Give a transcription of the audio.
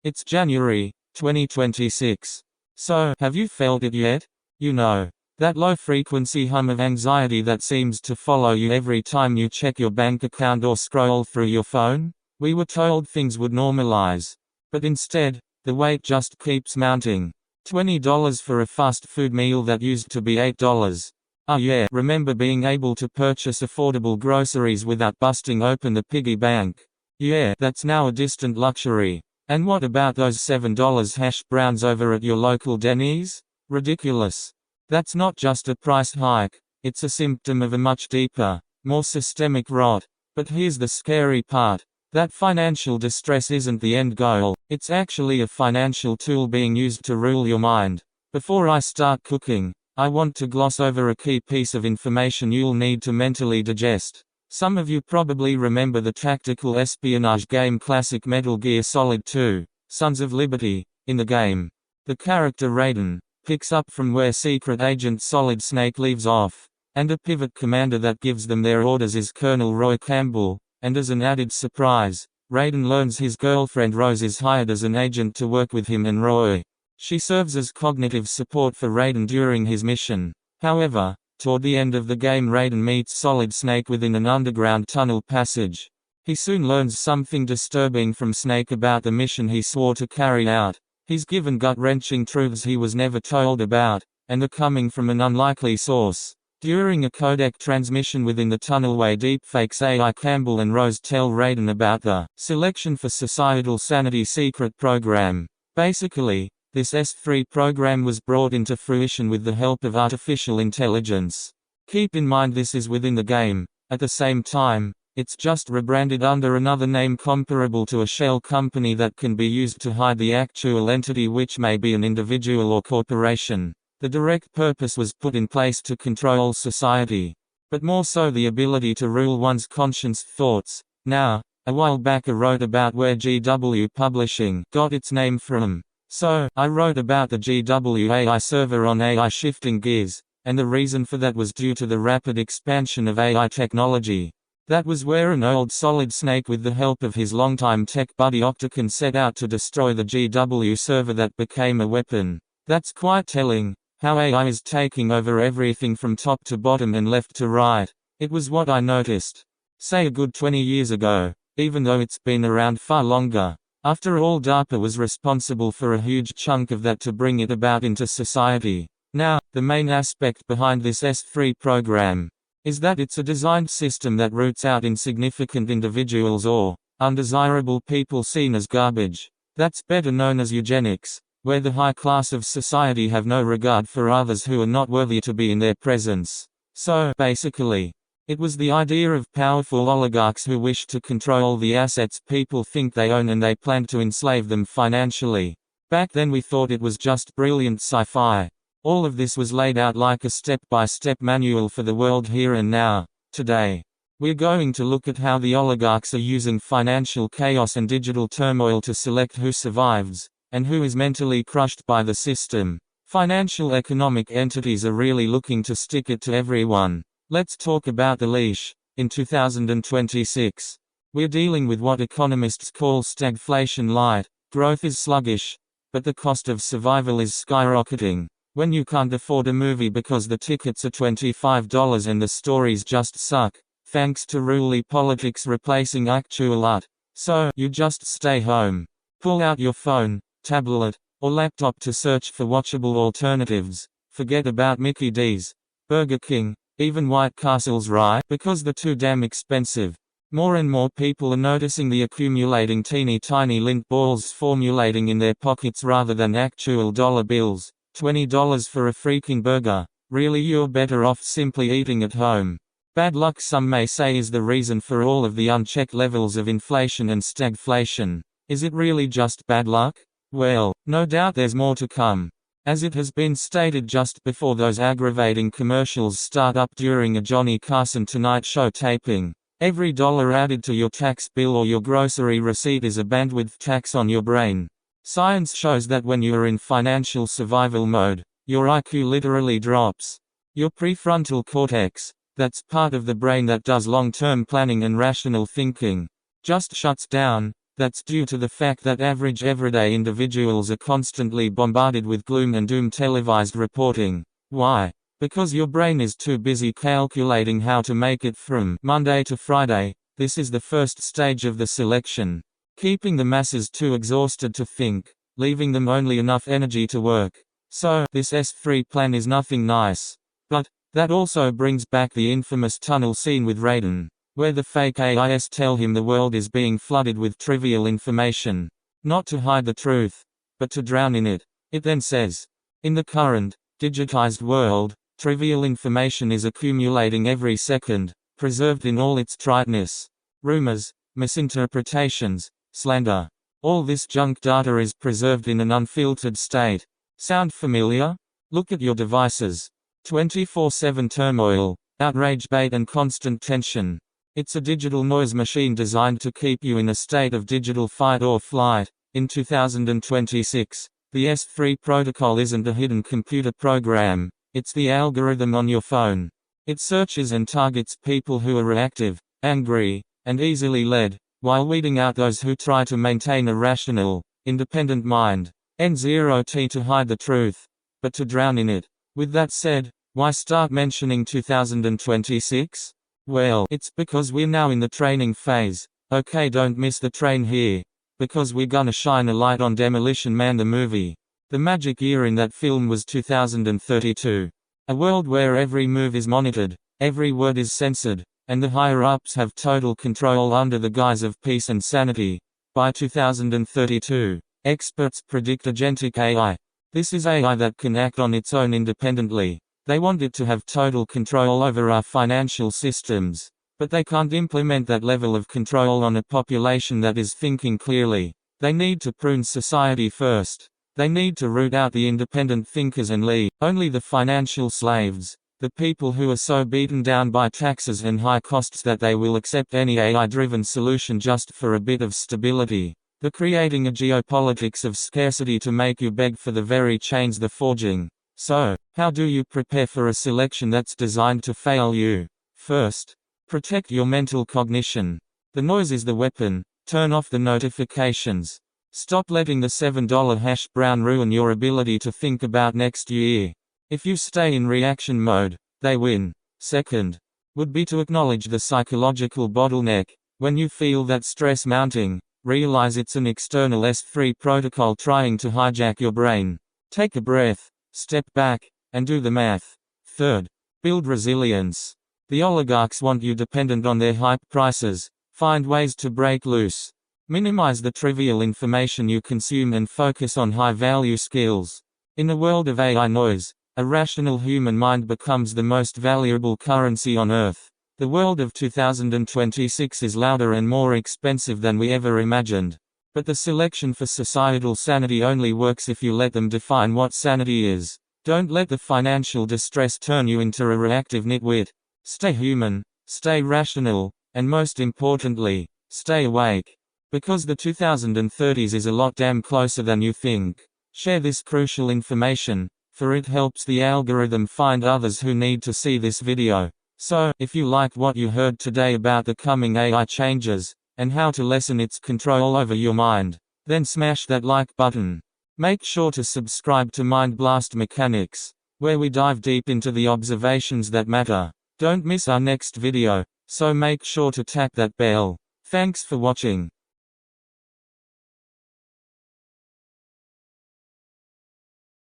It's January 2026. So, have you felt it yet? You know, that low-frequency hum of anxiety that seems to follow you every time you check your bank account or scroll through your phone? We were told things would normalize. But instead, the weight just keeps mounting. $20 for a fast food meal that used to be $8. Oh yeah, remember being able to purchase affordable groceries without busting open the piggy bank? Yeah, that's now a distant luxury. And what about those $7 hash browns over at your local Denny's? Ridiculous. That's not just a price hike, it's a symptom of a much deeper, more systemic rot. But here's the scary part. That financial distress isn't the end goal, it's actually a financial tool being used to rule your mind. Before I start cooking, I want to gloss over a key piece of information you'll need to mentally digest. Some of you probably remember the tactical espionage game classic Metal Gear Solid 2, Sons of Liberty. In the game, the character Raiden picks up from where Secret Agent Solid Snake leaves off, and a pivot commander that gives them their orders is Colonel Roy Campbell, and as an added surprise, Raiden learns his girlfriend Rose is hired as an agent to work with him and Roy. She serves as cognitive support for Raiden during his mission. However, toward the end of the game Raiden meets Solid Snake within an underground tunnel passage. He soon learns something disturbing from Snake about the mission he swore to carry out. He's given gut-wrenching truths he was never told about, and are coming from an unlikely source. During a codec transmission within the tunnelway deepfakes AI Campbell and Rose tell Raiden about the Selection for Societal Sanity secret program. Basically, this S3 program was brought into fruition with the help of artificial intelligence. Keep in mind this is within the game. At the same time, it's just rebranded under another name comparable to a shell company that can be used to hide the actual entity, which may be an individual or corporation. The direct purpose was put in place to control society, but more so the ability to rule one's conscious thoughts. Now, a while back I wrote about where GW Publishing got its name from. So, I wrote about the GW AI server on AI Shifting Gears, and the reason for that was due to the rapid expansion of AI technology. That was where an old Solid Snake with the help of his longtime tech buddy Octocon set out to destroy the GW server that became a weapon. That's quite telling, how AI is taking over everything from top to bottom and left to right. It was what I noticed, say a good 20 years ago, even though it's been around far longer. After all, DARPA was responsible for a huge chunk of that to bring it about into society. Now, the main aspect behind this S3 program is that it's a designed system that roots out insignificant individuals or undesirable people seen as garbage. That's better known as eugenics, where the high class of society have no regard for others who are not worthy to be in their presence. So, basically, it was the idea of powerful oligarchs who wished to control the assets people think they own, and they planned to enslave them financially. Back then we thought it was just brilliant sci-fi. All of this was laid out like a step-by-step manual for the world here and now. Today, we're going to look at how the oligarchs are using financial chaos and digital turmoil to select who survives, and who is mentally crushed by the system. Financial economic entities are really looking to stick it to everyone. Let's talk about the leash. In 2026, we're dealing with what economists call stagflation light. Growth is sluggish, but the cost of survival is skyrocketing. When you can't afford a movie because the tickets are $25 and the stories just suck, thanks to ruly politics replacing actual art, so you just stay home. Pull out your phone, tablet, or laptop to search for watchable alternatives. Forget about Mickey D's, Burger King, even White Castle's rye, because they're too damn expensive. More and more people are noticing the accumulating teeny tiny lint balls formulating in their pockets rather than actual dollar bills. $20 for a freaking burger. Really, you're better off simply eating at home. Bad luck, some may say, is the reason for all of the unchecked levels of inflation and stagflation. Is it really just bad luck? Well, no doubt there's more to come. As it has been stated just before those aggravating commercials start up during a Johnny Carson Tonight Show taping, every dollar added to your tax bill or your grocery receipt is a bandwidth tax on your brain. Science shows that when you are in financial survival mode, your IQ literally drops. Your prefrontal cortex, that's part of the brain that does long-term planning and rational thinking, just shuts down. That's due to the fact that average everyday individuals are constantly bombarded with gloom and doom televised reporting. Why? Because your brain is too busy calculating how to make it from Monday to Friday. This is the first stage of the selection, keeping the masses too exhausted to think, leaving them only enough energy to work. So, this S3 plan is nothing nice. But that also brings back the infamous tunnel scene with Raiden, where the fake AIs tell him the world is being flooded with trivial information, not to hide the truth, but to drown in it. It then says, in the current, digitized world, trivial information is accumulating every second, preserved in all its triteness. Rumors, misinterpretations, slander. All this junk data is preserved in an unfiltered state. Sound familiar? Look at your devices. 24/7 turmoil, outrage, bait, and constant tension. It's a digital noise machine designed to keep you in a state of digital fight or flight. In 2026, the S3 protocol isn't a hidden computer program, it's the algorithm on your phone. It searches and targets people who are reactive, angry, and easily led, while weeding out those who try to maintain a rational, independent mind. N0T to hide the truth, but to drown in it. With that said, why start mentioning 2026? Well, it's because we're now in the training phase. Okay, don't miss the train here, because we're gonna shine a light on Demolition Man the movie. The magic year in that film was 2032. A world where every move is monitored, every word is censored, and the higher-ups have total control under the guise of peace and sanity. By 2032, experts predict agentic AI. This is AI that can act on its own independently. They want it to have total control over our financial systems, but they can't implement that level of control on a population that is thinking clearly. They need to prune society first. They need to root out the independent thinkers and leave only the financial slaves, the people who are so beaten down by taxes and high costs that they will accept any AI-driven solution just for a bit of stability. They're creating a geopolitics of scarcity to make you beg for the very chains they're forging. So, how do you prepare for a selection that's designed to fail you? First, protect your mental cognition. The noise is the weapon. Turn off the notifications. Stop letting the $7 hash brown ruin your ability to think about next year. If you stay in reaction mode, they win. Second, would be to acknowledge the psychological bottleneck. When you feel that stress mounting, realize it's an external S3 protocol trying to hijack your brain. Take a breath, step back, and do the math. Third, build resilience. The oligarchs want you dependent on their hype prices. Find ways to break loose. Minimize the trivial information you consume and focus on high-value skills. In a world of AI noise, a rational human mind becomes the most valuable currency on Earth. The world of 2026 is louder and more expensive than we ever imagined. But the selection for societal sanity only works if you let them define what sanity is. Don't let the financial distress turn you into a reactive nitwit. Stay human, stay rational, and most importantly, stay awake. Because the 2030s is a lot damn closer than you think. Share this crucial information, for it helps the algorithm find others who need to see this video. So, if you liked what you heard today about the coming AI changes, and how to lessen its control over your mind, then smash that like button. Make sure to subscribe to Mind Blast Mechanics, where we dive deep into the observations that matter. Don't miss our next video, so make sure to tap that bell. Thanks for watching.